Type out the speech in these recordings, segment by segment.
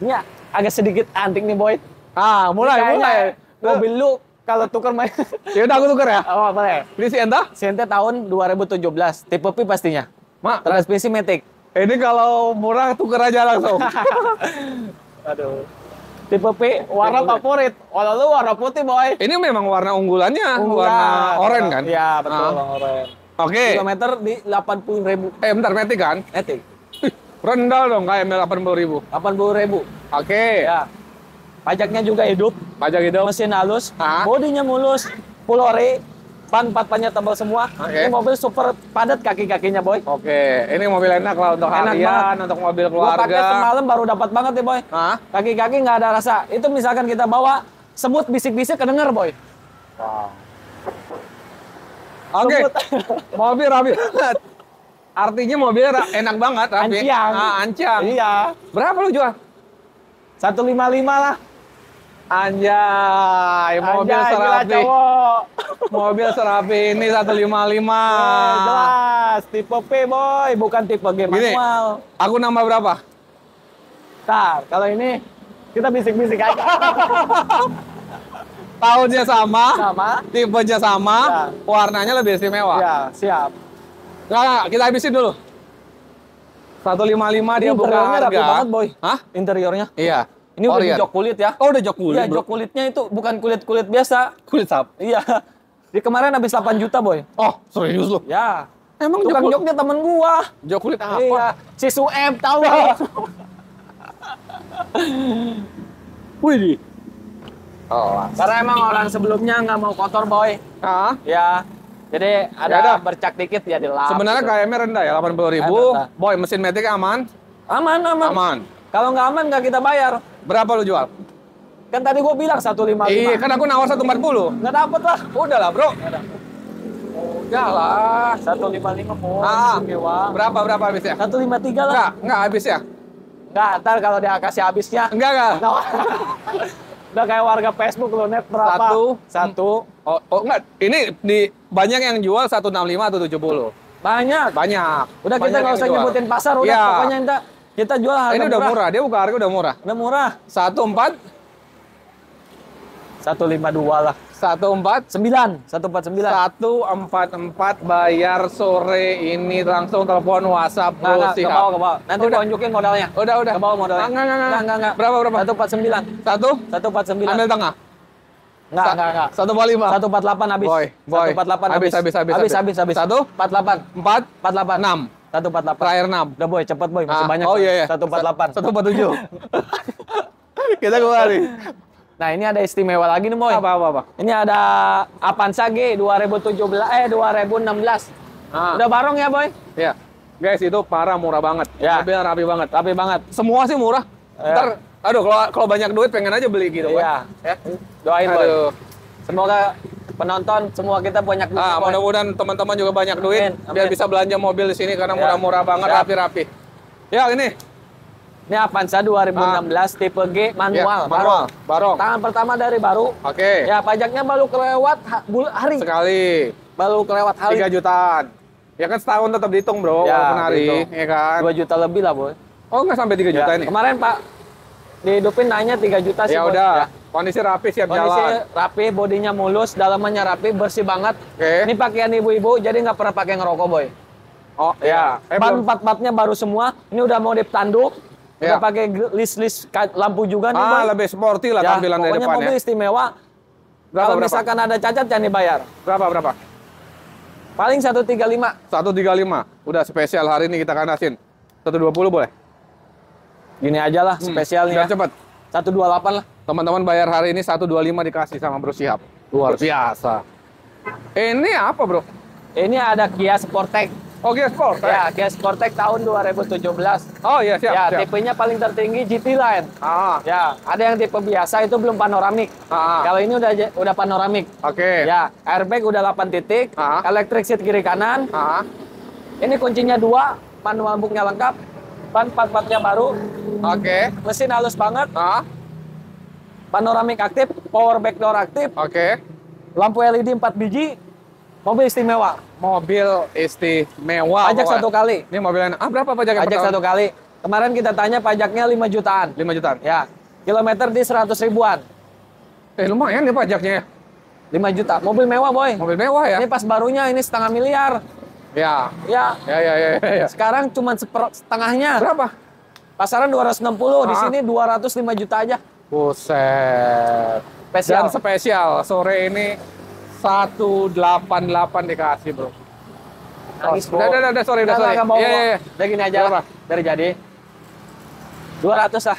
Ini agak sedikit antik nih, Boy. Mulai. Mobil lu kalau tuker main. Ya udah aku tuker ya. Oh, boleh. Ini Sienta? Sienta tahun 2017, tipe P pastinya. Mak, Transmisi Matic. ini kalau murah tuker aja langsung. Aduh. Tipe P, warna favorit. Kalau lu warna putih, Boy. Ini memang warna unggulannya, warna oranye kan? Iya, betul, oranye. Oke. Kilometer di 80.000. Bentar, Matic kan? Matic. Rendah dong, KML 80.000. 80.000. Oke. Ya. Pajaknya juga hidup. Pajak hidup. Mesin halus, Hah? bodinya mulus, full ori, ban 4-nya tebal semua. Oke. Ini mobil super padat kaki-kakinya, Boy. Oke, ini mobil enak lah untuk Enak harian, banget. untuk mobil Gua pakai keluarga. semalam baru dapat banget ya, Boy. Hah? Kaki-kaki nggak ada rasa. Itu misalkan kita bawa semut bisik-bisik kedenger, Boy. Wow. Oke, Semut. mobil rapi banget. Artinya mobil enak banget, rapi. Anciang. Anciang. Iya. Berapa lu jual? 155 lah. Anjay, mobil Anjay, gila, serapi. cowok. Mobil serapi ini 155. Jelas, tipe P, Boy, bukan tipe G Gini. manual. Aku nambah berapa? Ntar, kalau ini kita bisik-bisik aja. Tahunnya sama, Sama. tipenya sama, Ya. warnanya lebih istimewa. Ya, siap. Nggak, kita habisin dulu. 155 dia buka Interiornya harga. rapi banget, Boy. Hah? Interiornya. Iya. Ini udah Orient. jok kulit ya. Oh, udah jok kulit. Iya, bro. jok kulitnya itu bukan kulit-kulit biasa. Kulit sap. Iya. Di kemarin habis 8 juta, Boy. Oh, serius lu? Ya. Emang Tukang joknya temen gua. jok kulit apa? Iya. Si Sueb tahu nggak? Wih. Oh, Karena emang orang sebelumnya nggak mau kotor, Boy. ah. Ya. Jadi Ya ada udah. bercak dikit ya dilap. Sebenarnya gitu. KM-nya rendah ya, 80.000. Rendah. Boy, mesin Matic aman? Aman. Aman. Kalau nggak aman nggak kita bayar. Berapa lu jual? Kan tadi gua bilang 155. Iya, kan aku nawar 140. Nggak dapet lah. Udah lah, bro. Udah lah. 155 mau. Ah, Mewah. berapa habisnya? 153 lah. Enggak habis ya? Nggak, ntar kalau dia kasih habisnya. Enggak. Nah, udah kayak warga Facebook lo, net berapa? Satu. Oh, enggak. Ini di banyak yang jual 165 atau 70. Banyak. Banyak. Udah kita Banyak nggak yang usah jual. nyebutin pasar, udah Iya. pokoknya kita jual harga Ini udah murah. Dia buka harga udah murah. Udah murah. 14 152 lah. 14 149. 144 bayar sore ini langsung telepon WhatsApp bro Nggak, ke bawah, ke bawah. Nanti Udah. gua tunjukin modalnya. Udah. Ke bawah modalnya. Enggak. Berapa? 149. 1 ambil tengah. Enggak. 145. 148 habis. Boy. 148 Habis. Habis. 1 4 48. 6. 148. Terakhir 6. Udah, Boy, cepet, Boy, masih banyak. Oh iya. 148. 147. Kita kembali. Nah, ini ada istimewa lagi nih, Boy. Apa? Ini ada Avanza G 2016. Udah barong ya, Boy? Ya. Guys, itu parah murah banget. Ya. Mobil rapi banget. Rapi banget. Semua sih murah. Ya. Ntar, aduh kalau banyak duit pengen aja beli gitu, Boy. Iya. Ya. Doain, Boy. Aduh. Semoga penonton semua kita banyak duit, Boy. Mudah-mudahan teman-teman juga banyak duit Amin. biar bisa belanja mobil di sini karena Ya. murah-murah banget, Siap. rapi-rapi. Ya, ini. Ini Avanza 2016 tipe G manual. Ya, manual. Barong. Tangan pertama dari baru. Oke. Ya, pajaknya baru kelewat hari. Sekali. Baru kelewat hari. 3 jutaan. Ya kan setahun tetap dihitung, bro, Ya, walaupun hari, dihitung. ya kan? 2 juta lebih lah, Boy. Oh, nggak sampai 3 juta Ya, ini? kemarin Pak dihidupin nanya 3 juta sih, Ya Boy. udah, kondisi rapi, siap Kondisi jalan. rapi, bodinya mulus, dalamannya rapi, bersih banget. Oke. Ini pakaian ibu-ibu, jadi nggak pernah pakai ngerokok, Boy. Oh, ya. Ban 4-4-nya baru semua. Ini udah modif tanduk. Ya. Udah pakai list-list lampu juga nih, Boy. Lebih sporty lah Ya, tampilan dari pokoknya depan mobil ya. istimewa. Kalau misalkan ada cacat, jangan dibayar. Berapa? Paling 135. 135. Udah spesial hari ini kita kanasin. 120 boleh? Gini aja lah, spesialnya. Biar cepet. 128 lah. Teman-teman bayar hari ini 125 dikasih sama Bro Sihab. Luar biasa. Ini apa, Bro? Ini ada Kia Sportage. Oh, Kia Sport. Ya, Kia Sportage tahun 2017. Oh iya, siap. Ya, siap. tipenya paling tertinggi GT Line. Ya, ada yang tipe biasa itu belum panoramik. Kalau ini udah panoramik. Oke. Ya, airbag udah 8 titik, electric seat kiri kanan. Ini kuncinya 2, manual booknya lengkap, ban 4-4-nya baru. Oke. Mesin halus banget. Panoramik aktif, power back door aktif, Oke. lampu LED 4 biji. Mobil istimewa. Mobil istimewa. Pajak pokoknya. 1 kali. Ini mobil enak. Berapa pajak yang Pajak pertama? 1 kali. Kemarin kita tanya pajaknya 5 jutaan. 5 jutaan. Ya. Kilometer di 100 ribuan. Lumayan ya pajaknya ya. 5 juta. Mobil mewah, Boy. Mobil mewah ya. Ini pas barunya ini setengah miliar. Ya. Ya. Ya. Sekarang cuma setengahnya. Berapa? Pasaran 260, di Ah. sini 205 juta aja. Buset. Spesial. Dan spesial sore ini 188 dikasih, Bro. Nangis, Bro. Udah, sorry. Nggak bawa. Iya. Udah gini aja. Berapa? Dari jadi. 200 lah.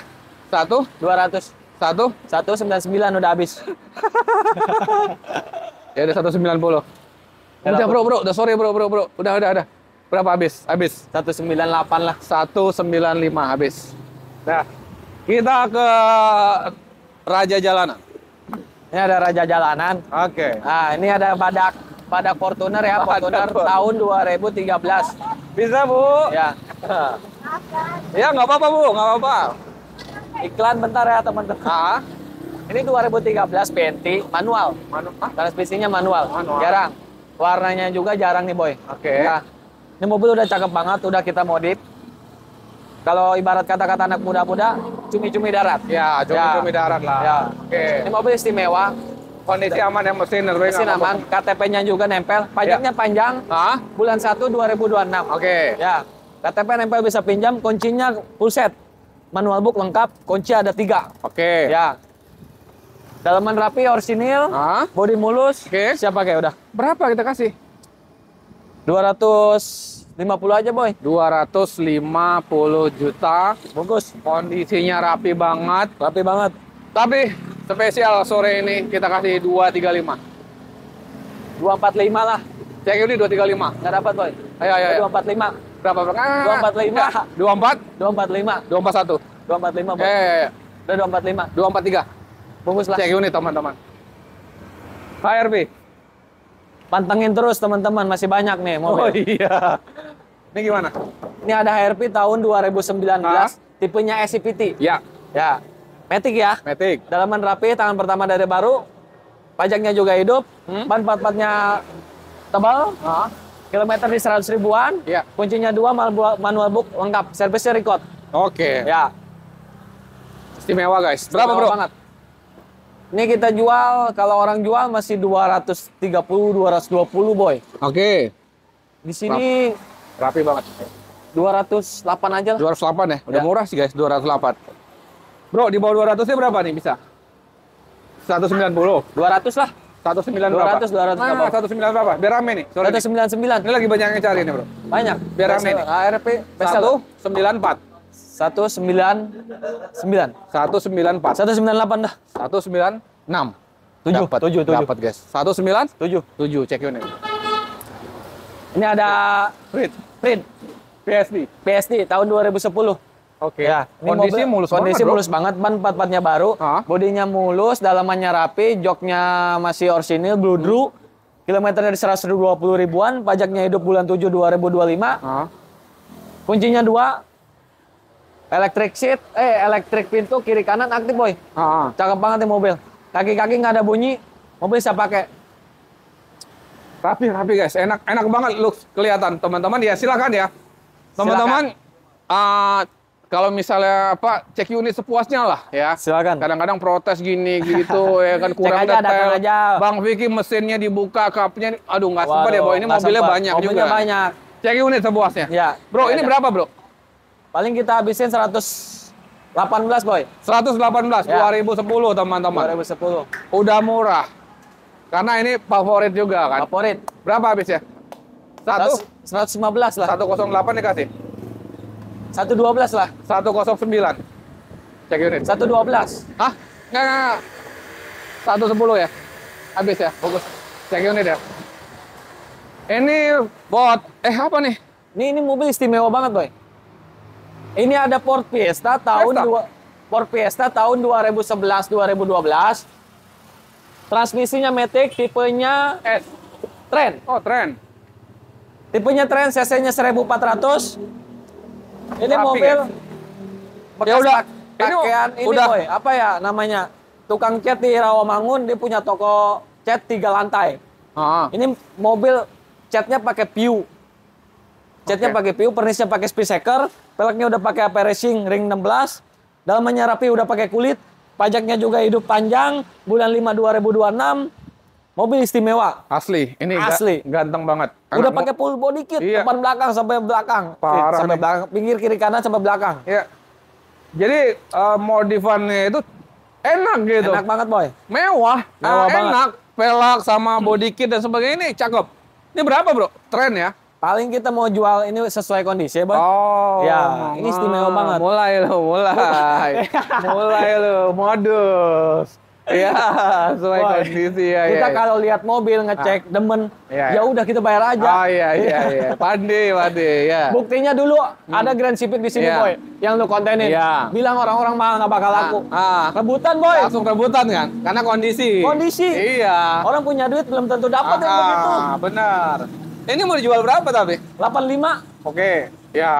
200. 199 udah habis. Ya udah 190. Udah, Bro. Udah sorry, Bro. Udah. Berapa habis? 198 lah. 195 habis. Nah, kita ke Raja Jalanan. Ini ada Raja Jalanan. Oke. Nah, ini ada badak Fortuner ya, Fortuner tahun 2013. Bisa, Bu? Ya. Ya, nggak apa-apa, Bu. Nggak apa-apa. Iklan bentar ya, teman-teman. Ah, Ini 2013 Penti manual. Transmisinya manual. Jarang. Warnanya juga jarang nih, Boy. Oke. Ya. Ini mobil udah cakep banget, udah kita modif. Kalau ibarat kata-kata anak muda-muda, cumi-cumi darat. Ya, cumi-cumi darat lah. Ya. Oke. Ini mobil istimewa, Kondisi aman ya mesin. mesin aman, KTP-nya juga nempel, pajaknya panjang, Ah, bulan 1 2026. oke. Ya, KTP nempel bisa pinjam, kuncinya full set. Manual book lengkap, kunci ada 3. Oke. Ya. Dalaman rapi, orsinil, Ah, bodi mulus. Oke. Siap pakai udah. berapa kita kasih? 250 aja, Boy. 250 juta. Bungkus. Kondisinya rapi banget. Rapi banget. Tapi spesial sore ini kita kasih 235. 245 lah. Cek ini 235. Nggak dapat, Boy. Ayo. 245. Berapa? 245. 24, 245. 241. 245, Boy. Udah 245. 243. Bungkus lah. Cek unit, teman-teman. HRV. Pantengin terus, teman-teman. Masih banyak nih mobil. Oh iya. Ini gimana? Ini ada HRV tahun 2019. Tipenya SCVT. Ya, Ya. Matic ya. Matic. Dalaman rapi, tangan pertama dari baru. Pajaknya juga hidup. Ban plat-platnya tebal. Kilometer di 100 ribuan. Ya. Kuncinya 2, manual book lengkap. Servisnya record. Oke. Ya. Istimewa, guys. Berapa, Istimewa Bro? banget. Ini kita jual, kalau orang jual masih 230, 220, Boy. Oke. Di sini Rapi banget. 208 aja lah. 208 ya? Udah Ya. murah sih, guys. 208. Bro, di bawah 200-nya berapa nih bisa? 190. 200 lah. 109 berapa? 200 Nah, berapa? 109 berapa? Biar rame nih. Soalnya 199. ini lagi banyak yang cari nih, Bro. Banyak. Biar rame nih. ARP besar. 194. 199. 194. 198 dah. 196. 7. Dapat. 7. Dapat, guys. 7. 197. Cek unit. Ini ada Print PSD tahun 2010. Oke. Ya, ini Kondisi mobil- mulus kondisi banget, Bro. mulus banget, ban plat-platnya baru, bodinya mulus, dalamannya rapi, joknya masih orsinil, bludru, kilometernya di 120 ribuan, pajaknya hidup bulan 7 2025, kuncinya 2, electric seat, electric pintu kiri kanan aktif, Boy. Cakep banget nih mobil, kaki-kaki nggak ada bunyi, mobil bisa pakai. Rapi guys, enak banget looks kelihatan teman-teman ya, silakan ya teman-teman. Kalau misalnya cek unit sepuasnya lah ya. Silakan. Kadang-kadang protes gini gitu ya kan kurang Cek aja, datang detail. aja. Bang Vicky mesinnya dibuka, kapnya aduh nggak sempat ya, Waduh, Boy. Ini nggak mobilnya sempat. banyak Mobilnya juga. banyak. Cek unit sepuasnya. Ya. Bro, Cek ini aja. berapa, Bro? Paling kita habisin 118, Boy. 118 Ya. 2010 teman-teman. 2010. Udah murah. Karena ini favorit juga kan. Favorit. Berapa habisnya? 115 lah. 108 dikasih. 112 lah. 109. Cek unit. 112. Hah? Nggak. 110 ya? Habis ya? Bagus. Cek unit ya? Ini bot. Apa nih? Ini mobil istimewa banget, Boy. Ini ada Ford Fiesta tahun Ford Fiesta tahun 2011-2012. Transmisinya Matic, tipenya S. Trend. Oh, tren. Tipenya Trend, cc-nya 1400. Ini Rapi, mobil guys. Ya udah. pakaian ini, udah. Boy. Apa ya namanya? Tukang cat di Rawamangun, dia punya toko cat 3 lantai. Ini mobil catnya pakai Piu. Catnya pakai PU, pernisnya pakai speedseeker, peleknya udah pakai AP Racing ring 16, dalamannya rapi udah pakai kulit, pajaknya juga hidup panjang, bulan 5 2026, mobil istimewa. Asli, ini Asli. ganteng banget. Udah pakai full body kit, Iya. depan belakang sampai belakang. Parah sampai nih. belakang, pinggir kiri kanan sampai belakang. Ya. Jadi modifannya itu enak gitu. Enak banget, Boy. Mewah, Mewah banget. enak. Pelak sama body kit dan sebagainya ini cakep. Ini berapa, Bro? Tren ya? Paling kita mau jual ini sesuai kondisi ya, Boy. Oh. Ya, ini istimewa banget. Mulai lo, modus. Ya, sesuai Boy, kondisi ya. Kita ya. kalau lihat mobil ngecek demen, Iya, ya udah kita bayar aja. Oh iya. Pandai ya. Buktinya dulu ada Grand Civic di sini, Iya. Boy, yang lu kontenin. Iya. Bilang orang-orang mahal nggak bakal laku. Rebutan, Boy. Langsung rebutan kan? Karena kondisi. Kondisi. Iya. Orang punya duit belum tentu dapat yang begitu. Benar. Ini mau dijual berapa tapi? 85. Oke. Ya.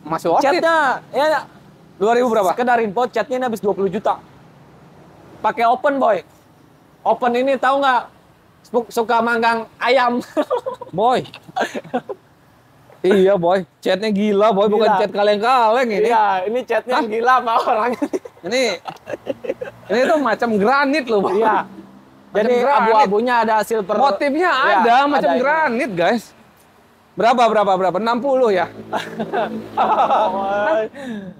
Masih worth it. Catnya ya 2000 berapa? sekedar info, catnya ini habis 20 juta. Pakai open, Boy. Open ini tahu nggak? Suka manggang ayam. Boy. Iya, Boy. Catnya gila, Boy. Bukan Gila. cat kaleng-kaleng ini. Iya, ini catnya gila sama orang. Ini tuh macam granit loh, Boy. Iya. Jadi granit. abu-abunya ada silver. Motifnya Iya, ada macam ini. granit, guys. Berapa? 60 ya?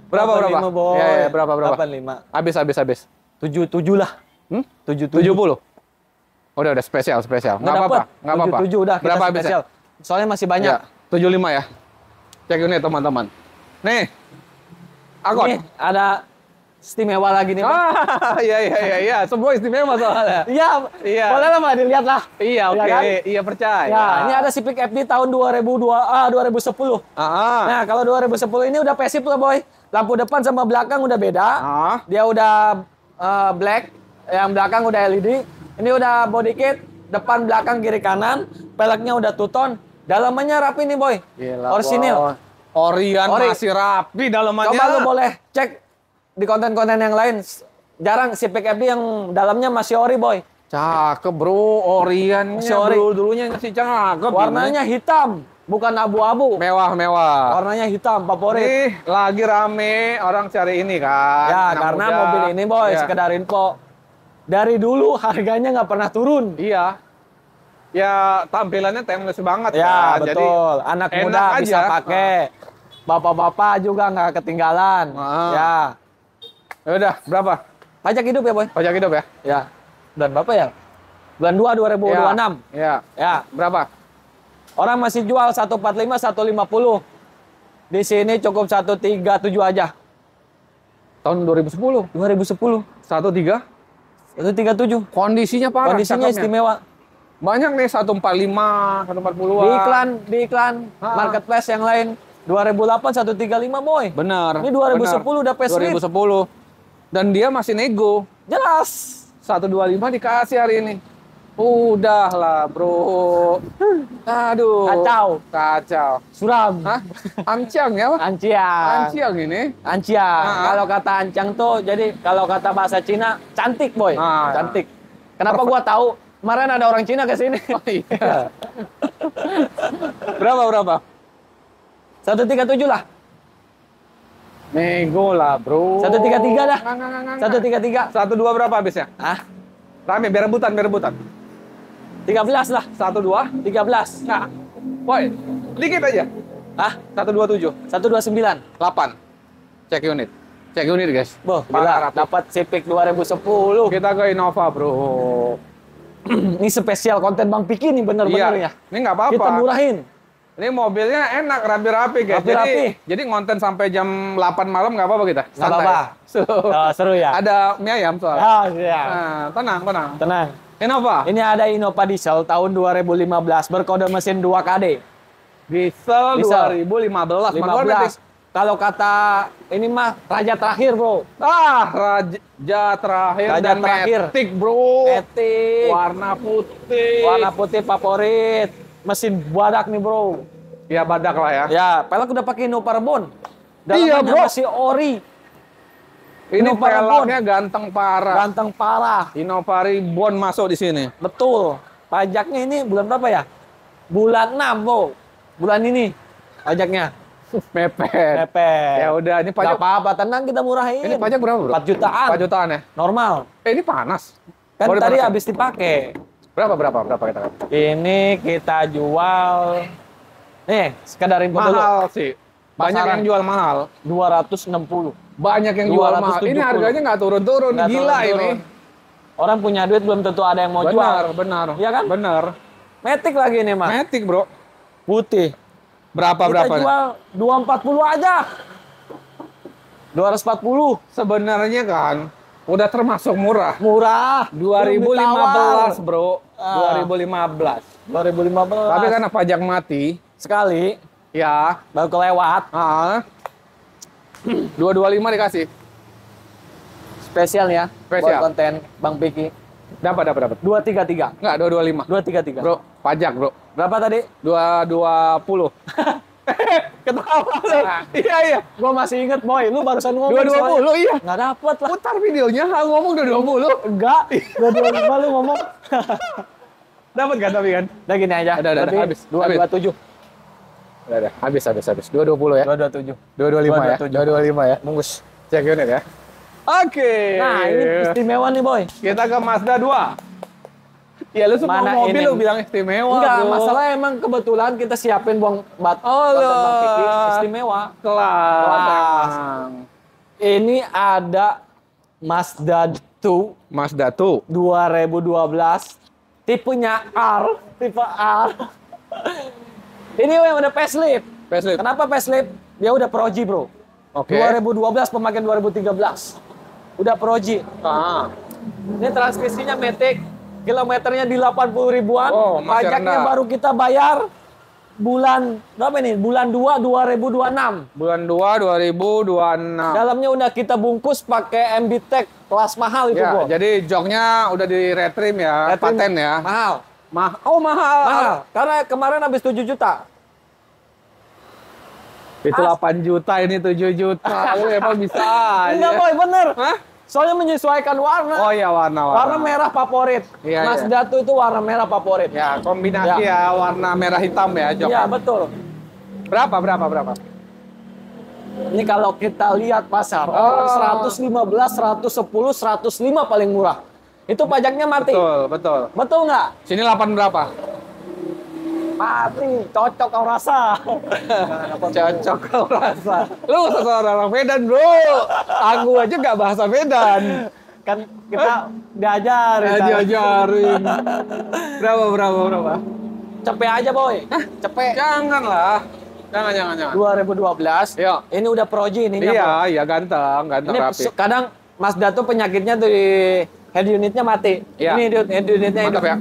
Berapa? 85, Boy. Ya, berapa? 85. Habis. 77 lah. 77. 70. Udah spesial. Nggak apa-apa. 77 udah kita Berapa habisnya? spesial. Soalnya masih banyak. Ya, 75 ya. Cek ini teman-teman. Nih. Akon. Ini ada istimewa lagi nih, Bang. Iya. Semua istimewa soalnya. Iya. Boleh lah, Pak, dilihat lah. Iya, oke. kan? Iya, percaya. Ya, ini ada Civic FD tahun 2010. Nah, kalau 2010 ini udah pasif lah, Boy. Lampu depan sama belakang udah beda. Dia udah black, yang belakang udah LED. Ini udah body kit, depan, belakang, kiri, kanan. Peleknya udah two-tone. Dalamannya rapi nih, Boy. Gila, Orisinil. Orian Ori. masih rapi dalamannya. Coba lu boleh cek di konten-konten yang lain. Jarang Civic FD yang dalamnya masih ori, Boy. Cakep, Bro. Oriannya Masih ori. dulunya masih cakep. Warnanya hitam, bukan abu-abu. mewah. Warnanya hitam, favorit. Nih, lagi rame orang cari ini kan. Ya, anak karena muda. mobil ini, Boy, Ya. sekedar info. Dari dulu harganya nggak pernah turun. Iya. Ya, tampilannya timeless banget Ya, kan. betul. Anak enak muda aja. bisa pakai. Bapak-bapak juga nggak ketinggalan. Ya. Ya udah, berapa? Pajak hidup ya, Boy? Pajak hidup ya? Ya. Bulan berapa ya? Bulan 2 2026. Ya. Ya. Berapa? Orang masih jual 145, 150. Di sini cukup 137 aja. Tahun 2010. 2010. 13. 137. Kondisinya parah. Kondisinya cakepnya. istimewa. Banyak nih 145, 140. Di iklan marketplace yang lain 2008 135, Boy. Benar. Ini 2010 udah facelift. 2010. Dan dia masih nego. Jelas. 125 dikasih hari ini. Udahlah, Bro. Aduh. Kacau. Suram. Hah? Ancang ya, Pak? Anciang. Ancang ini. Anciang. Kalau kata ancang tuh, jadi kalau kata bahasa Cina, cantik, Boy. Cantik. Kenapa gua tahu? Kemarin ada orang Cina ke sini. Oh, iya. Berapa? 137 lah. Nego lah, Bro. 133 dah. Nggak. 133. 12 berapa habisnya? Ah, Rame, biar rebutan. 13 lah. 12. 13. Nah, Boy, dikit aja. Ah, 127. 129. 8. Cek unit, guys. Boh, Parah, gila. Dapat Civic 2010. Kita ke Innova, Bro. Ini spesial konten Bang Piki nih bener-bener ya. Ini nggak apa-apa. Kita murahin. Ini mobilnya enak, rapi-rapi, guys. Rapi-rapi. Jadi ngonten sampai jam 8 malam nggak apa-apa kita. Nggak apa-apa. Seru ya. Ada mie ayam soalnya. Oh, iya. Nah, tenang. Tenang. Innova. Ini ada Innova diesel tahun 2015 berkode mesin 2KD. Diesel 2015. 15. Kalau kata ini mah raja terakhir, Bro. Raja terakhir Raja dan terakhir. Matic, Bro. Etik. Warna putih. Warna putih favorit. Mesin badak nih, Bro. Ya badak lah ya. Ya, pelek udah pakai Innova Rebon. Iya, Dalamnya Bro. masih ori. Ini Innova pelaknya ganteng parah. Ganteng parah. Innova Ribbon masuk di sini. Betul. Pajaknya ini bulan berapa ya? Bulan 6, Bro. Bulan ini. pajaknya. Mepet. Mepet. Ya udah, ini pajak. Gak apa-apa, tenang kita murahin. Ini pajak berapa, Bro? 4 jutaan. 4 jutaan ya? Normal. Ini panas. Kan Boleh tadi panasin? habis dipakai. Berapa kita? Ini kita jual. Nih, sekedar info dulu. Mahal sih. Banyak Pasaran. yang jual mahal. 260. Banyak yang jual mahal. Ini 270. harganya nggak turun-turun. Nggak Gila turun-turun. ini. Orang punya duit belum tentu ada yang mau jual. Benar. Iya kan? Benar. Matic lagi nih, Mas. Matic, Bro. Putih. Berapa? Kita jual 240 aja. 240. Sebenarnya kan udah termasuk murah. Murah. 2015, Bro. Ah. 2015. 2015. Tapi karena pajak mati, sekali ya, baru kelewat. 225 dikasih. Spesial ya. Spesial. Buat konten Bang Piki. Dapat. 233. Enggak, 225. 233. Bro, pajak, Bro. Berapa tadi? 220. Ketawa lu. Iya. Gua masih inget, Boy. Lu barusan ngomong. 220, iya. Nggak dapet lah. Putar videonya, ngomong 220. Enggak. 225 lu ngomong. Dapat kan tapi kan? Udah gini aja. Udah, Berarti habis. 227. Udah. Habis. 220 ya. 227. 225 ya. 225 ya. Bungkus. Cek unit ya. Oke. Nah, ini istimewa nih, Boy. Kita ke Mazda 2. Ya lu semua Mana mobil ini? lu bilang istimewa, Enggak, Bro. masalah emang kebetulan kita siapin buang bat. Oh, konten Bang lah. Piki. Istimewa. Kelas. Ini ada Mazda 2 Mazda 2. 2012. Tipenya R, tipe R. Ini yang udah facelift. Facelift. Kenapa facelift? Dia udah Pro G, Bro. Oke. 2012 pemakaian 2013. Udah Pro G. Ini transmisinya Matic. Kilometernya di 80 ribuan. Oh, masih pajaknya rendah. baru kita bayar bulan berapa ini? Bulan 2 2026. Bulan 2 2026. Dalamnya udah kita bungkus pakai MB Tech kelas mahal itu, Ya, Bro. jadi joknya udah di retrim ya, Retrim paten ya. Mahal. Mahal. Mahal. Karena kemarin habis 7 juta. Itu 8 juta, ini 7 juta. Lu emang bisa aja. Enggak, Boy, bener. Hah? Soalnya menyesuaikan warna. Oh iya, warna. Warna merah favorit. Iya, Mazda 2 itu warna merah favorit. Ya, kombinasi ya, warna merah hitam ya, jok. Iya, betul. Berapa? Ini kalau kita lihat pasar, Oh. 115, 110, 105 paling murah. Itu pajaknya mati. Betul. Betul nggak? Sini 8 berapa? Mati. Cocok kau rasa. Cocok kau rasa. Lu usah orang Medan, Bro. Aku aja nggak bahasa Medan. Kan kita diajarin. Diajarin. Berapa? Cepet aja, Boy. Cepet. Janganlah. Jangan. 2012. Iya. Ini udah Pro G ininya, Bro. Iya, ganteng Ini rapi. kadang Mazda tuh penyakitnya tuh di head unitnya mati. Iya. Ini head unitnya Mantap hidup. ya.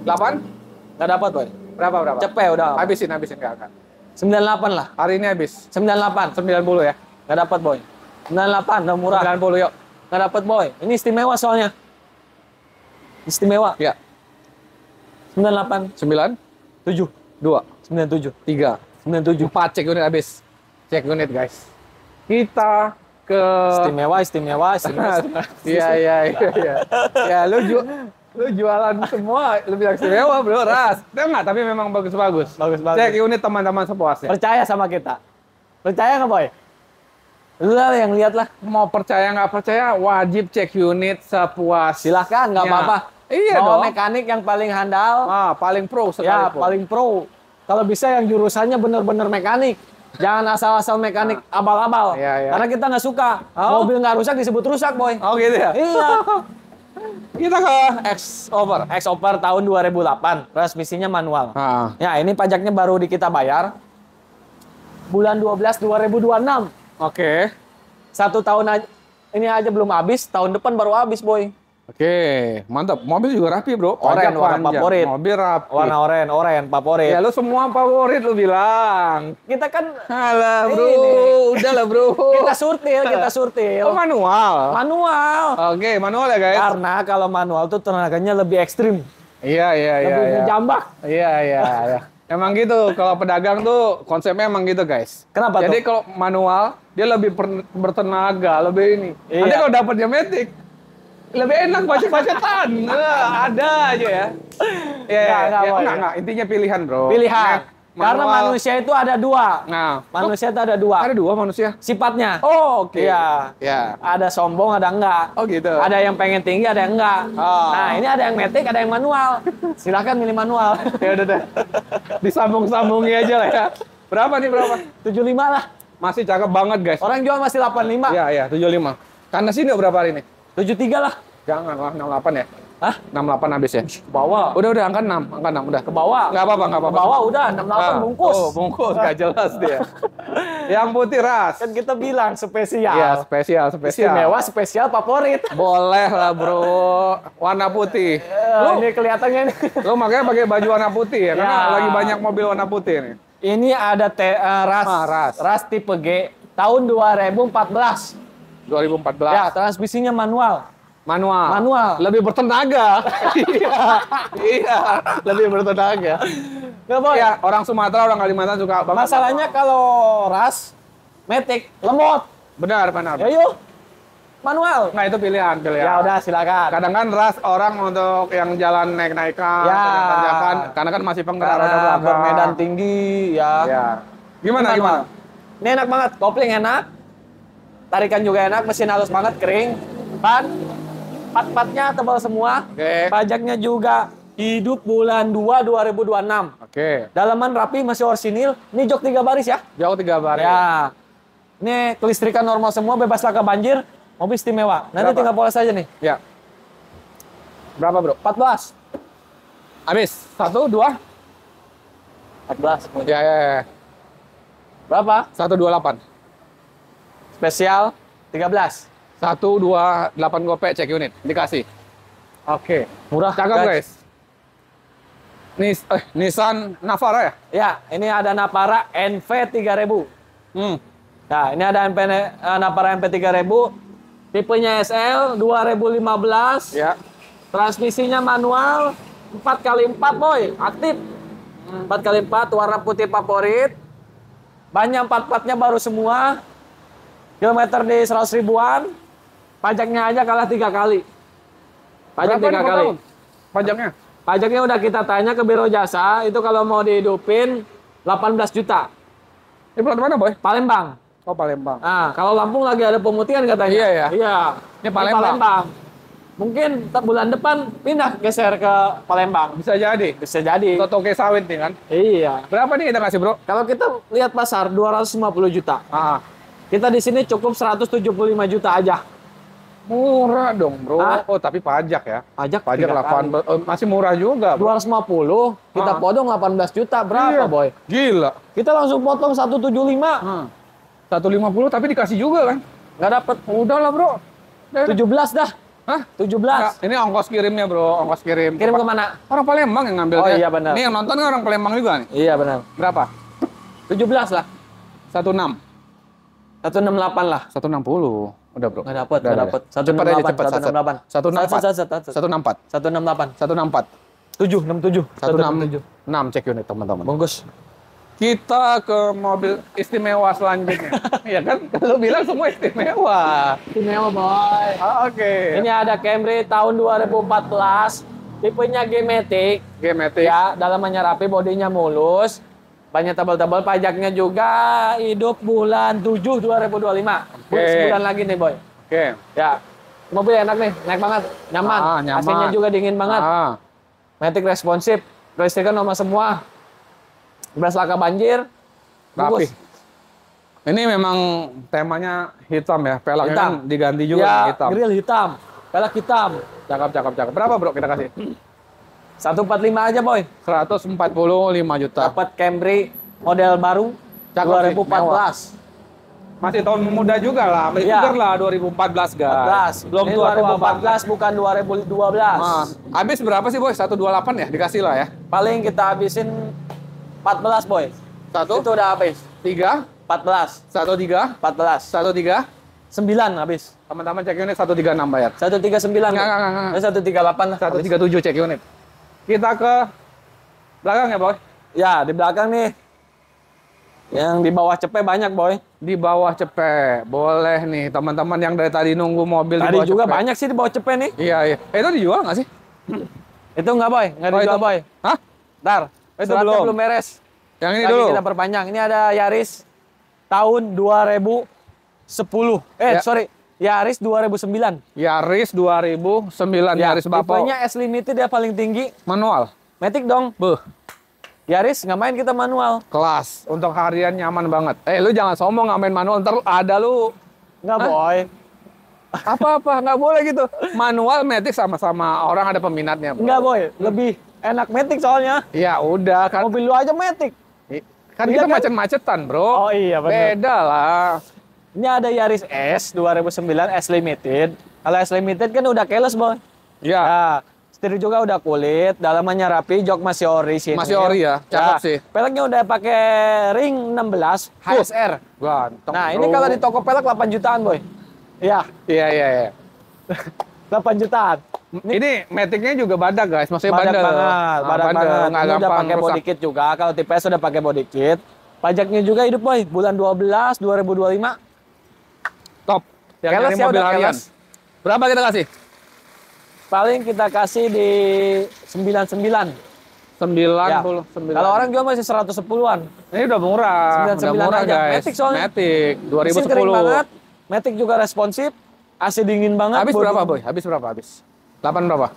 8? Nggak dapat, Boy. Berapa? Cepet udah. Habisin enggak. 98 lah. Hari ini habis. 98. 90 ya. Nggak dapat, Boy. 98 udah murah. 90 yuk. Nggak dapat, Boy. Ini istimewa soalnya. Istimewa. Ya. 98. 9, 7. 2, 97. 3, 97. 4 cek unit habis. Cek unit, guys. Kita ke Istimewa. Iya. Ya, lu jualan semua, lu bilang istimewa, Bro, ras. Enggak, tapi memang bagus-bagus. Bagus. Cek unit teman-teman sepuasnya. Percaya sama kita. Percaya nggak, Boy? Lu lah yang lihat lah. Mau percaya nggak percaya, wajib cek unit sepuasnya. Silahkan, nggak apa-apa. Iya Bawa dong. mekanik yang paling handal. Paling pro Ya, sekalipun. paling pro. Kalau bisa yang jurusannya bener-bener mekanik. Jangan asal-asal mekanik abal-abal. Iya. Karena kita nggak suka. Oh. Mobil nggak rusak disebut rusak, Boy. Oh gitu ya? Iya. Kita ke X-Over. X-Over tahun 2008. Transmisinya manual. Ya, ini pajaknya baru kita bayar. Bulan 12 2026. Oke. 1 tahun aja. Ini aja belum habis. Tahun depan baru habis, Boy. Oke, mantap. Mobil juga rapi, Bro. Oren, Pajak warna panjang. favorit. Mobil rapi. Warna oren favorit. Ya, lu semua favorit lu bilang. Kita kan Alah, Bro. Ini. Udahlah, Bro. kita surtil. Oh, manual. Manual. Oke, manual ya, guys. Karena kalau manual tuh tenaganya lebih ekstrim. Iya. Lebih ngejambak. Iya. Emang gitu, kalau pedagang tuh konsepnya emang gitu, guys. Kenapa Jadi tuh? kalau manual, dia lebih bertenaga, lebih ini. Iya. Nanti kalau dapatnya matic, lebih enak bacet-bacetan. Ada aja ya. Nggak, Boy. Enggak. Intinya pilihan, Bro. Pilihan. Karena manusia itu ada dua. Nah, manusia itu ada dua. Ada dua manusia? Sifatnya. Oh, oke. Iya. Ya. Ada sombong, ada enggak. Oh, gitu. Ada yang pengen tinggi, ada yang enggak. Oh. Nah, ini ada yang matic, ada yang manual. Silahkan milih manual. Ya udah deh. Disambung-sambungi aja lah ya. Berapa nih, berapa? 75 lah. Masih cakep banget, guys. Orang jual masih 85. Iya, iya, 75. Karena sini berapa hari ini? 73 lah. Jangan lah, 68 ya. Hah? 68 habis ya? Ke bawah. Udah, angka 6, udah. Ke bawah. Nggak apa-apa, nggak Ke apa-apa. bawah udah 68 bungkus. Oh, bungkus, nggak jelas dia. Yang putih ras. Kan kita bilang spesial. Iya, spesial. Istimewa, spesial, favorit. Boleh lah, bro. Warna putih. Ini kelihatannya nih. Lo makanya pakai baju warna putih ya? Karena Ya. lagi banyak mobil warna putih nih. Ini ada ras. ras tipe G tahun 2014. 2014. Ya, transmisinya manual. Manual. Lebih bertenaga. Iya, lebih bertenaga. Nggak, Boy. Ya, orang Sumatera, orang Kalimantan suka banget. Masalahnya kalau ras, matic, lemot. Benar. Ya yuk, manual. Nggak, itu pilihan. Ya udah, silakan. Kadang kan ras orang untuk yang jalan naik-naikan, Ya. tanjakan, karena kan masih penggerak roda Karena belakang. bermedan tinggi, ya. Ya. Gimana? Ini enak banget, kopling enak, tarikan juga enak, mesin halus banget, kering, ban, part-partnya tebal semua, Oke. pajaknya juga hidup bulan 2 2026. Oke. Dalaman rapi, masih orsinil, ini jok 3 baris ya. Jauh 3 baris. Ya, ini kelistrikan normal semua, bebas laka banjir, mobil istimewa. Nanti Berapa? tinggal poles aja nih. Ya. Berapa, bro? 14. Habis. 1, 2. 14. Ya. Berapa? 128. Spesial 13. 128 gopek cek unit. Dikasih. Oke. Murah, Cakep, guys. Nissan Navara ya? Ya, ini ada Navara NV 3000. Nah, ini ada Navara NV 3000. Tipenya SL 2015. Ya. Transmisinya manual 4x4, boy. Aktif. 4x4, warna putih favorit. Banyak part-partnya baru semua. Kilometer di 100 ribuan. Pajaknya aja kalah 3 kali. Pajak 3 kali. Pajaknya? Pajaknya udah kita tanya ke Biro Jasa, itu kalau mau dihidupin 18 juta. Ini plat mana, Boy? Palembang. Oh, Palembang. Nah, kalau Lampung lagi ada pemutihan katanya. Iya, ya? Iya. Ini Palembang. Mungkin bulan depan pindah geser ke Palembang. Bisa jadi. Bisa jadi. Atau toke sawit nih kan? Iya. Berapa nih kita kasih, bro? Kalau kita lihat pasar 250 juta. Kita di sini cukup 175 juta aja. Murah dong, bro. Hah? Oh, tapi pajak ya? Pajak 8 masih murah juga, bro. 250, kita potong 18 juta. Berapa, Iya. boy? Gila. Kita langsung potong 175. 150 tapi dikasih juga kan? Nggak dapet. Udah lah, bro. 17 dah. Hah? 17. Ini ongkos kirimnya, bro. Ongkos kirim. Kirim kemana? Orang Palembang yang ngambilnya. Oh, iya, benar. Ini yang nonton kan orang Palembang juga nih. Iya, benar. Berapa? 17 lah. 16. 168 lah. 160. Udah, bro. Nggak dapet, nggak dapet. Cepet aja, cepet. 168. 164. 168. 164. 767. 166 cek unit, teman-teman. Bungkus. Kita ke mobil istimewa selanjutnya. Ya kan? Lu bilang semua istimewa. Istimewa, boy. Oke. Ini ada Camry tahun 2014. Tipenya G-Matic. G-Matic. Ya, dalamannya rapi, bodinya mulus. Banyak tebal-tebal, pajaknya juga hidup bulan 7 2025. Sebulan lagi nih, boy. Oke. Ya. Mobil enak nih, naik banget. Nyaman. Nyaman. AC-nya juga dingin banget. Matic responsif. Kelistrikan normal semua. Bebas laka banjir. Rapi. Bungkus. Ini memang temanya hitam ya. Pelaknya Hitam. kan diganti juga Ya, hitam. grill hitam. Pelak hitam. Cakep. Berapa, bro, kita kasih? 145 aja, boy. 145 juta. Dapat Camry model baru Cakep sih, 2014. Masih tahun muda juga lah. Masih Iya. segar lah 2014, guys. 14. Belum Ini tua-tua banget. 2014 bukan 2012. Habis berapa sih, boy? 128 ya? Dikasih lah ya. Paling kita habisin 14, boy. Satu, Itu udah habis. 3, 14. 13, 14. 13. 9 habis. Teman-teman cek unit 136 bayar. 139. Enggak. 138 lah. 137 cek unit. Kita ke belakang ya, boy. Ya, di belakang nih. Yang di bawah cepet banyak, boy. Di bawah cepet. Boleh nih, teman-teman yang dari tadi nunggu mobil di Tadi bawah juga cepet. banyak sih di bawah cepet nih. Iya. Itu dijual nggak sih? Itu enggak, boy. Enggak dijual, itu. boy. Hah? Ntar. Itu Suratnya belum. belum beres. Yang ini lagi dulu. kita perpanjang. Ini ada Yaris tahun 2010. Sorry. Yaris 2009. Yaris 2009, Ya, Yaris Bapak. tipenya S Limited ya paling tinggi. Manual. Matic dong. Beuh, Yaris nggak main kita manual. kelas. Untuk harian nyaman banget. Lu jangan sombong nggak main manual, ntar ada lu. Nggak boy. Apa-apa, nggak boleh gitu. Manual, Matic sama-sama orang ada peminatnya. Bro. Nggak boy. Lebih enak Matic soalnya. Ya udah kan. Mobil lu aja Matic. Kan Iya kita kan? macet-macetan, bro. Oh iya benar. Beda lah. Ini ada Yaris S 2009 S Limited. Kalau S Limited kan udah keles boy. Ya, Nah, setir juga udah kulit, dalamannya rapi, jok masih ori sini. masih ori ya. Cakep sih. Peleknya udah pakai ring 16 HSR. Ganteng. Nah, ini bro. kalau di toko pelek 8 jutaan, boy. Iya, Iya. 8 jutaan. Ini Matic-nya juga badak, guys. Maksudnya Badak bandel. banget, Nah, badak bandel. banget. Nggak Ini udah gampang pakai rusak. body kit juga. Kalau TPS udah pakai body kit. Pajaknya juga hidup, boy. Bulan 12 2025. Top. Yang Keles nyari ya, mobil udah harian. keles. Berapa kita kasih? Paling kita kasih di 99. 99. Kalau orang jual masih 110-an. Ini udah murah. 99 Udah murah, aja. guys. Matic soalnya. Matic Mesin kering 2010. banget. Matic juga responsif. AC dingin banget. Habis bodi- berapa, Boy? Habis berapa? Habis 8 berapa?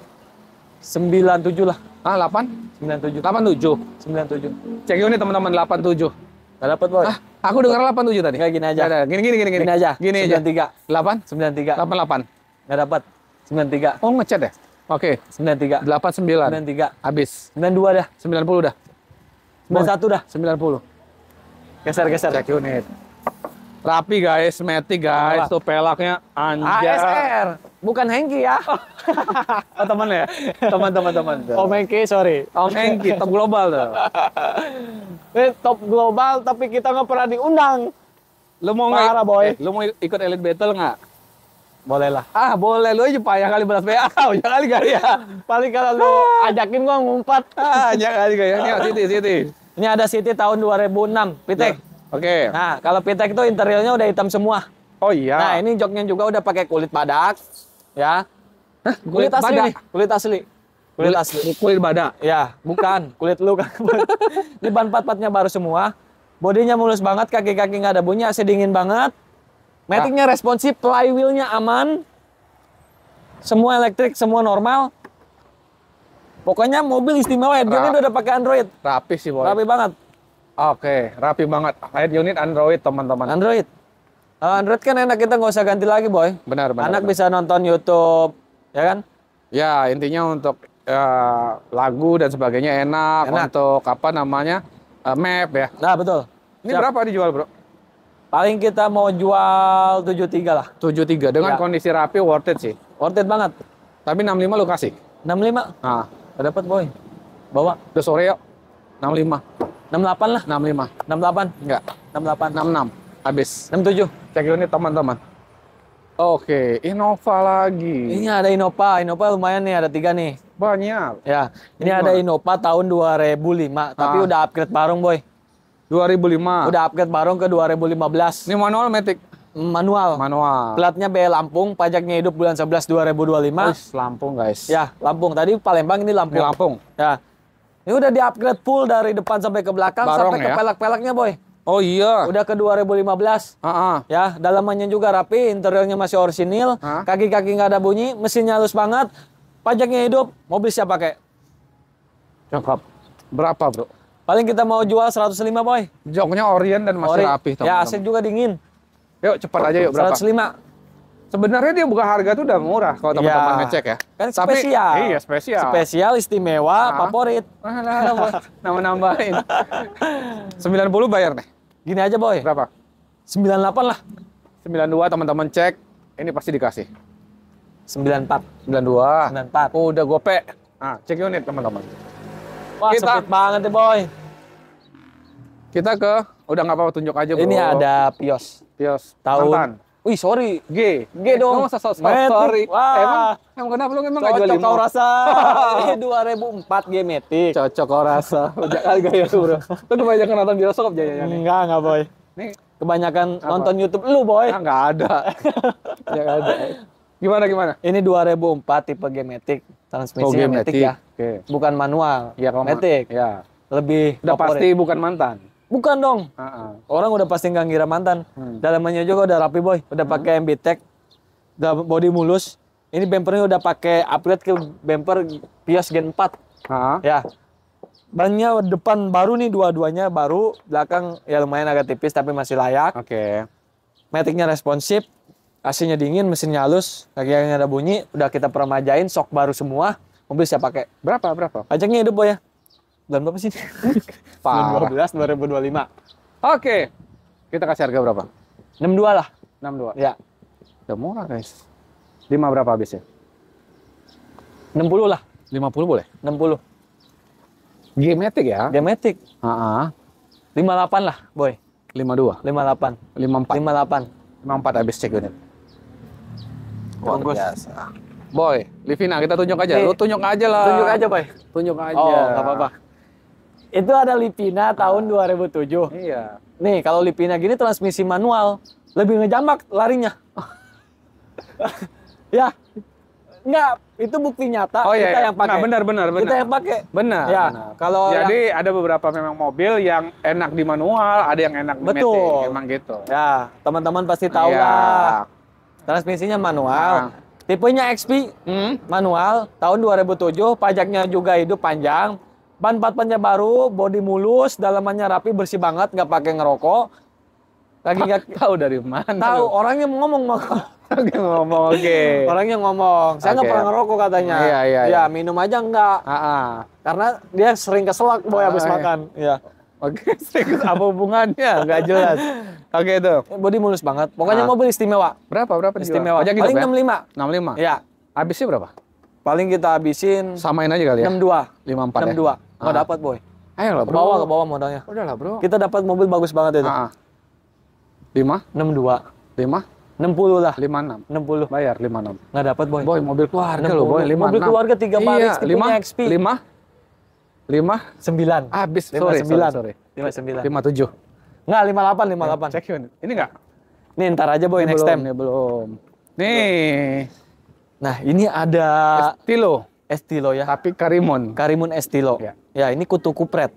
97 lah. 8? 97. 87. 97. Cek unit teman-teman 87. Gak dapet, boy. Aku dengar 87 tadi. Enggak, gini aja. Nggak ada. Gini. Gini aja. Gini aja. 93. 8? 93. 88. Gak dapet. 93. Oh, ngechat ya? Oke. 93. 89. 93. Habis. 92 dah. 90 dah. 91 dah. 90. Geser. Cek unit. Rapi, guys. Matic, guys. Apa? Tuh pelaknya anjay. ASR. Bukan Hengki ya. Oh, teman ya? Teman-teman. Om Hengki, sorry. Om Hengki, top global tuh. Ini top global, tapi kita nggak pernah diundang. Lu mau Parah, boy. Lu mau ikut Elite Battle nggak? Boleh lah. Ah, boleh. Lu aja payah kali balas PA. Ya kali gak ya? Paling kalau lu ajakin gua ngumpat. Ya kali gak ya? Nih, Siti. Ini ada City tahun 2006, Pitek. Oke. Nah, kalau Pitek itu interiornya udah hitam semua. Oh iya. Nah, ini joknya juga udah pakai kulit badak, ya. Kulit asli badak? nih, kulit asli. Kulit asli. Kulit badak. Ya, bukan. Kulit lu kan. Ini ban pat-patnya baru semua. Bodinya mulus banget, kaki-kaki nggak ada bunyi, AC dingin banget. Matic-nya responsif, flywheel-nya aman. Semua elektrik, semua normal. Pokoknya mobil istimewa, head unit udah pakai Android. Rapi sih, boy. Rapi banget. Oke, rapi banget. Head unit Android, teman-teman. Android. Android kan enak, kita nggak usah ganti lagi, boy. Benar. Anak bisa nonton YouTube, ya kan? Ya, intinya untuk lagu dan sebagainya enak. Enak. Untuk apa namanya? Map ya. Nah, betul. Ini Siap. berapa dijual, bro? Paling kita mau jual 73 lah. 73. Dengan Ya. kondisi rapi, worth it sih. Worth it banget. Tapi 65 lu kasih. 65. Nah, Gak dapat, boy. Bawa. udah sore yuk. 65. 68 lah. 65. 68. Enggak. 68. 66. Habis. 67. Cek unit, teman-teman. Oke, Innova lagi. Ini ada Innova. Innova lumayan nih, ada 3 nih. Banyak. Ya, ini Gimana? ada Innova tahun 2005, tapi udah upgrade barung, boy. 2005. Udah upgrade barung ke 2015. Ini manual Matic. Manual. Manual. Platnya B Lampung, pajaknya hidup bulan 11 2025. Wih, Lampung, guys. Ya, Lampung. Tadi Palembang, ini Lampung. Ini Lampung. Ya. Ini udah di-upgrade full dari depan sampai ke belakang, Barong sampai ke ya? pelek-peleknya, boy. Oh iya. Udah ke 2015. Ya, dalamannya juga rapi, interiornya masih orisinil, kaki-kaki nggak ada bunyi, mesinnya halus banget, pajaknya hidup, mobil siap pakai. Cakep. Berapa, bro? Paling kita mau jual 105, boy. Joknya Orient dan masih Ori. rapi, Ya, teman-teman. AC juga dingin. Yuk, cepat aja yuk, berapa? 105. Sebenarnya dia buka harga tuh udah murah kalau teman-teman Ya. ngecek ya. Kan Tapi, spesial. Iya, spesial. Spesial, istimewa, favorit. Nama-nambahin. 90 bayar nih. Gini aja, boy. Berapa? 98 lah. 92 teman-teman cek. Ini pasti dikasih. 94. 92. 94. Udah gope. Nah, cek unit teman-teman. Wah, Kita- sempit banget ya, boy. Kita ke, udah nggak apa-apa tunjuk aja bro. Ini ada Pios. Pios. Tahun. Mantan. Wih, sorry. G. G dong. Lu masa Matic. sorry. Wah. Emang kenapa lu emang nggak jual Cocok lima? kau rasa. Ini 2004 G-Matic. Cocok kau rasa. Udah kali gaya lu bro. Lu kebanyakan nonton bioskop jayanya nih. Enggak, boy. Nih, Kebanyakan Apa? nonton YouTube lu, boy. nggak ada. Ya nggak ada. Gimana? Ini 2004 tipe G-Matic. Transmisi Matic ya. Oke. Bukan manual. Iya kalau Matic. Ya. lebih Udah favorit. pasti bukan mantan. Bukan dong. Orang udah pasti nggak ngira mantan. Dalamannya juga udah rapi boy. Udah pakai MB Tech. Udah body mulus. Ini bumpernya udah pakai upgrade ke bumper Pios Gen 4. Ya. Bannya depan baru nih dua-duanya baru. Belakang ya lumayan agak tipis tapi masih layak. Oke. Matic-nya responsif. AC-nya dingin, mesinnya halus. Kaki-kakinya ada bunyi. Udah kita peremajain, sok baru semua. Mobil siap pakai. Berapa? Pajaknya hidup boy ya. Bulan berapa sih? Parah. 12 2025. Oke. Kita kasih harga berapa? 62 lah. 62. Ya. Udah murah, guys. 5 berapa habisnya? 60 lah. 50 boleh? 60. G-Matic ya? G-Matic. 58 lah, boy. 52. 58. 54. 58. 54 habis cek unit. Bagus. Biasa. Boy, Livina, kita tunjuk aja. Lu tunjuk aja lah. Tunjuk aja, boy. Tunjuk aja. Oh, nggak apa-apa. Itu ada Livina tahun 2007. Iya. Nih, kalau Livina gini transmisi manual, lebih ngejambak larinya. Ya. Enggak, itu bukti nyata Oh iya, kita yang pakai. Nah, benar. Kita yang pakai. Benar. Ya, benar. kalau Jadi ada beberapa memang mobil yang enak di manual, ada yang enak di Betul. matic. Emang gitu. ya, teman-teman pasti tahu Iya. lah. Transmisinya manual. Tipenya XP manual tahun 2007, pajaknya juga hidup panjang. Ban 4-nya baru, bodi mulus, dalamannya rapi, bersih banget, nggak pakai ngerokok. Kaki-kaki Tahu dari mana? tahu, orangnya ngomong Lagi ngomong, oke. Orangnya ngomong, saya nggak Oke. pernah ngerokok katanya. Iya. Ya, minum aja enggak. Karena dia sering keselak boy habis iya. makan. Ya. Oke, serius apa hubungannya? Nggak jelas. Oke, itu. Bodi mulus banget. Pokoknya mobil istimewa. Berapa dijual? Istimewa. Pajak Paling hidup 65. ya? 65? Ya. Habisnya berapa? Paling kita habisin Samain aja kali ya? 62. 54 ya? 62. Nggak dapat boy. Ayo lah, Ke bro. bawah modalnya. Udah lah, bro. Kita dapat mobil bagus banget itu. 5? 62. 5? 60 lah. 56. 60. Bayar 56. Nggak dapat boy. Boy, mobil keluarga loh, boy. 56. Mobil keluarga 3 baris, tipenya XP. 5? 9. Habis. 59. Sorry. 59. 57. Nggak, 58. Cek unit. Ini nggak? Nih ntar aja boy, next time. Ini belum. Nih. Nah, ini ada Estilo. Estilo ya. Tapi Karimun. Karimun Estilo. Ya. Ya, ini kutu kupret.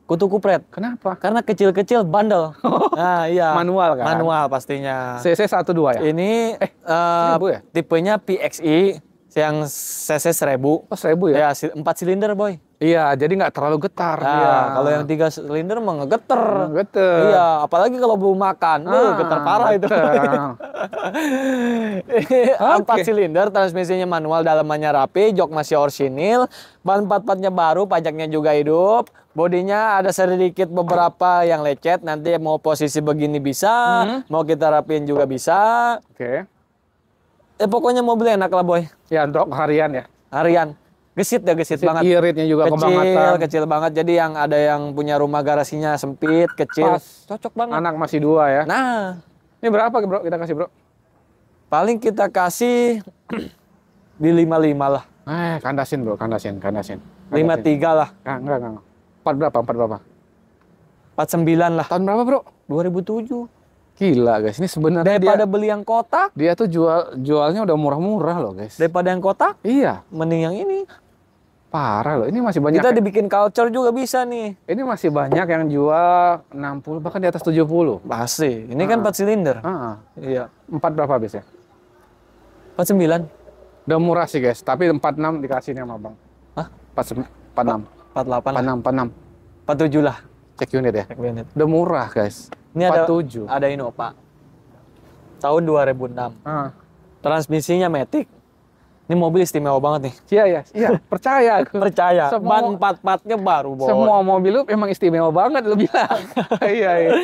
Kutu kupret. Kenapa? Karena kecil-kecil bandel. Nah, iya. Manual kan? Manual pastinya. CC 12 ya? Ini 1000 ya? tipenya PXI yang CC 1000. Oh, 1000 ya? Ya, 4 silinder boy. Iya, jadi nggak terlalu getar. Nah, dia. kalau yang 3 silinder mah ngegeter. Geter. Iya, apalagi kalau belum makan. Getar parah itu. Empat silinder, transmisinya manual, dalamannya rapi, jok masih orsinil, ban 4-4-nya baru, pajaknya juga hidup, bodinya ada sedikit beberapa yang lecet, nanti mau posisi begini bisa, mau kita rapiin juga bisa. Oke. Pokoknya mobil enak lah boy. Ya, untuk harian ya? Harian. Gesit ya, gesit banget. Iritnya juga kebangetan. Kecil banget. Jadi yang ada yang punya rumah garasinya sempit, kecil. Pas. Cocok banget. Anak masih 2 ya? Nah. Ini berapa bro kita kasih bro? Paling kita kasih di 55 lah. Kandasin bro, kandasin. 53 lah. Enggak. 4 berapa? 49 lah. Tahun berapa bro? 2007. Gila guys, ini sebenarnya Daripada beli yang kotak, dia tuh jualnya udah murah-murah loh guys. daripada yang kotak, Iya, mending yang ini. parah loh. Ini masih banyak. Kita dibikin culture juga bisa nih. Ini masih banyak yang jual 60 bahkan di atas 70. Pasti. Ini kan 4 silinder. Iya. 4 berapa habisnya? 49. Udah murah sih guys, tapi 46 dikasih nih sama bang. Hah? 46. 48 lah. 46. 47 lah. Cek unit ya. Cek unit. Udah murah guys. Ini 47. ada Innova. Tahun 2006. Transmisinya Matic. Ini mobil istimewa banget nih. Iya, percaya aku. Percaya. Semua- Ban 4-4-nya baru, boy. Semua mobil lu emang istimewa banget lu bilang. Iya.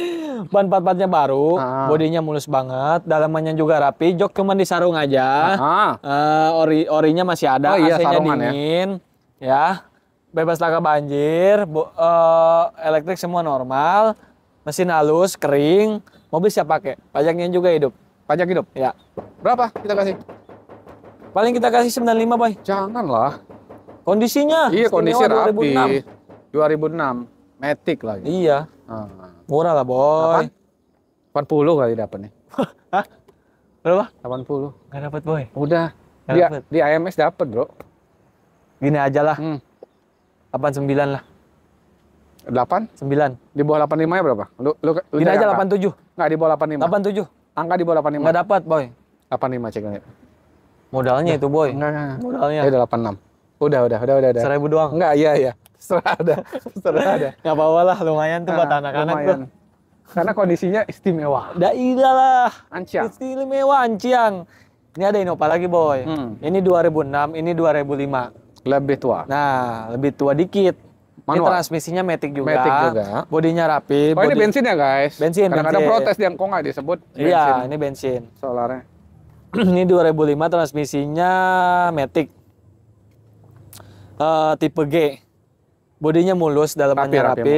Ban 4-4-nya baru, bodinya mulus banget, dalamannya juga rapi, jok cuman disarung aja. Orinya masih ada, Oh iya, AC-nya sarungan ya. dingin. Ya. Bebas laka banjir, elektrik semua normal, mesin halus, kering, mobil siap pakai, pajaknya juga hidup. Pajak hidup. Ya. Berapa kita kasih? Paling kita kasih 95, boy. Janganlah. Kondisinya Iya, kondisi istimewa rapi. 2006. Matic lagi. Iya, murah lah, boy. 80 kali dapat nih. Hah? Berapa? 80. Nggak dapat, boy. Udah. Nggak dapet. Di AMS dapat, bro. Gini aja lah, 89 89 lah. 8? 9. Di bawah 85 ya berapa? Lu Gini cari aja angka. 87. Nggak di bawah 85. 87. Angka di bawah 85. Nggak dapat, Boy. 85 cek unit. Modalnya itu, Boy. Enggak. Modalnya. Ya udah 86. Udah. 1.000 doang. Enggak, iya. Terserah ada. Terserah ada. Nggak apa-apa lah, lumayan tuh buat anak-anak tuh. Karena kondisinya istimewa. Iya lah. Anciang. Istimewa Anciang. Ini ada Innova lagi, Boy. Ini 2006, ini 2005. Lebih tua. Nah, lebih tua dikit. Ini Manual. transmisinya Matic juga. Matic juga. Bodinya rapi. Oh, ini bensin ya, guys? Bensin, Kadang-kadang bensin. protes yang kok nggak disebut bensin. Iya, ini bensin. Solarnya. Ini 2005 transmisinya Matic. Tipe G. Bodinya mulus, dalamannya rapi.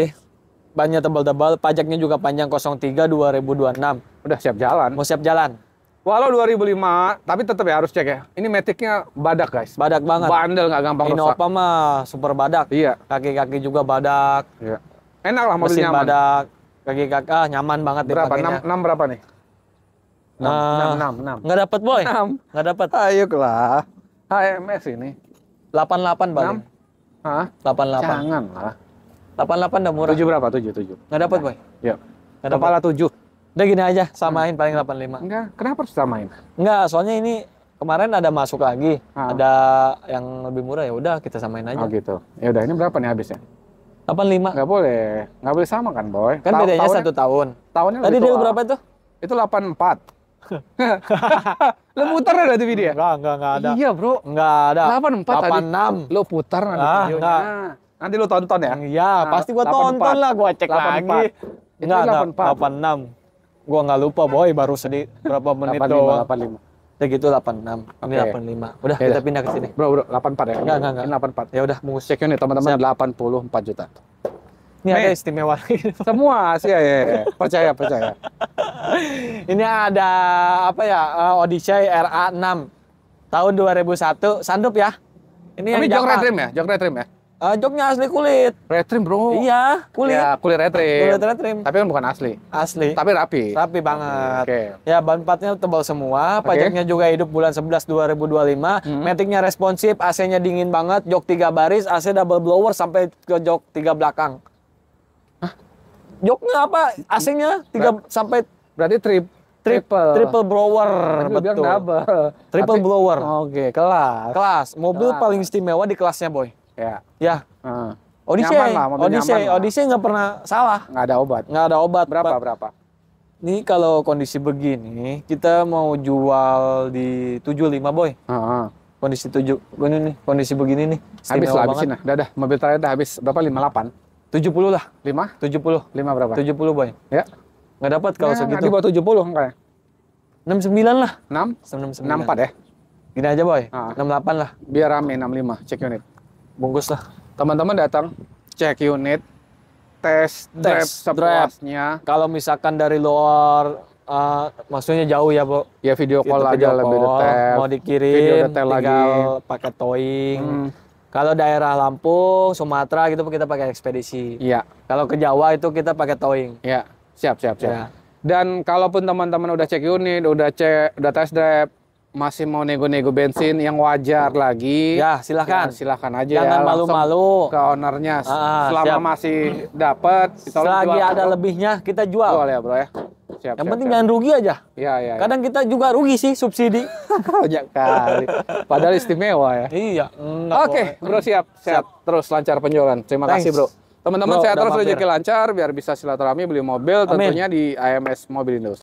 Bannya tebal-tebal, pajaknya juga panjang 03 2026. Udah siap jalan. Mau siap jalan. Walau 2005, tapi tetap ya harus cek ya. Ini Matic-nya badak, guys. Badak banget. Bandel, nggak gampang rusak. Innova mah super badak. Iya. Kaki-kaki juga badak. Iya. Enak lah mobil Mesin nyaman. badak. Kaki-kaki nyaman banget Berapa? dipakainya. 6 berapa nih? 6. Nggak dapat, Boy. 6. Nggak dapat. Ayo lah. HMS ini. 88 paling. 6. Hah? 88. Jangan lah. 88 udah murah. 7 berapa? 7. Nggak dapat, Boy. Iya. Nggak dapat. Kepala 7. Udah gini aja, samain paling 85. Enggak, kenapa harus samain? Enggak, soalnya ini kemarin ada masuk lagi. Ah. Ada yang lebih murah, ya udah kita samain aja. Oh gitu. Ya udah, ini berapa nih habisnya? 85. Nggak boleh sama kan, Boy? Kan bedanya 1 tahun. Tahunnya Tadi lebih dia tua. berapa itu? Itu 84. Lo putar ada di video? Enggak ada. Iya, Bro. Enggak ada. 84 tadi. 86. Lo putar nanti Ah, videonya. enggak. Nanti lo tonton ya. Iya, Nah, pasti gua 84. tonton lah, gua cek 84. lagi. Itu Enggak, 84. 86. Gua nggak lupa, Boy, baru sedikit berapa menit 85, doang. 85. Ya gitu 86. Ini Oke. 85. Udah, Ya kita udah. pindah ke sini. Bro, 84 ya? Enggak. Ini 84. Ya udah, bungkus. Cek unit teman-teman, Siap. 84 juta. Ini ada Nih. istimewa lagi. Semua sih ya. Percaya. Ini ada apa ya? Odyssey RA6 tahun 2001, sunroof ya. Ini Tapi yang jok Japa. red trim ya? Jok red trim ya? Joknya asli kulit. Red trim, Bro. Iya, kulit. Ya, kulit red trim. Kulit red trim. Tapi kan bukan asli. Asli. Tapi rapi. Rapi banget. Oke. Ya, ban empatnya tebal semua, Oke. pajaknya juga hidup bulan 11 2025. Matic-nya responsif, AC-nya dingin banget, jok 3 baris, AC double blower sampai ke jok 3 belakang. Joknya apa? AC-nya 3 sampai Berarti triple blower, Tadi lu bilang betul. double. Triple blower. Oke, kelas. Kelas, mobil Kelas. paling istimewa di kelasnya, Boy. Ya. Ya, Heeh. Odyssey. Nyaman lah, mobil nyaman lah. Odyssey nggak pernah salah. Nggak ada obat. Nggak ada obat. Berapa? Nih kalau kondisi begini, kita mau jual di 75, Boy. Heeh. Kondisi 7. Ini nih, kondisi begini nih. Habis Istimewa lah, banget. habisin lah. Dah. Mobil terakhir dah habis. Berapa? 58? 70 lah. 5? 70. 5 berapa? 70, Boy. Ya. Nggak dapat kalau Ya, segitu. di bawah 70 enggak ya? 69 lah. 6? 69. 64 ya? Gini aja, Boy. Ah. 68 lah. Biar rame 65, cek unit. Bungkus lah. Teman-teman datang, cek unit, tes drive Test sepuasnya. Kalau misalkan dari luar, maksudnya jauh ya, Bu. Ya video Itu call aja video lebih call, detail. mau dikirim, Video detail lagi. tinggal pakai towing. Kalau daerah Lampung, Sumatera gitu kita pakai ekspedisi. Iya, Kalau ke Jawa itu kita pakai towing. iya. Siap. Ya. Dan kalaupun teman-teman udah cek unit, udah test drive, masih mau nego-nego bensin yang wajar lagi. Ya, silakan. Ya, silakan aja Jangan ya. Langsung malu-malu. ke ownernya. Selama siap. masih dapat, Selagi ada lebihnya kita jual jual. ya, Bro ya. Siap. Yang penting jangan rugi aja. Iya. Kadang kita juga rugi sih subsidi. Banyak kali. Padahal istimewa ya. Iya. Oke, Bro, siap. Terus lancar penjualan. Terima kasih, Bro. Teman-teman, Bro, saya udah terus mampir. rezeki lancar biar bisa silaturahmi beli mobil Amin. tentunya di AMS Mobil Industri.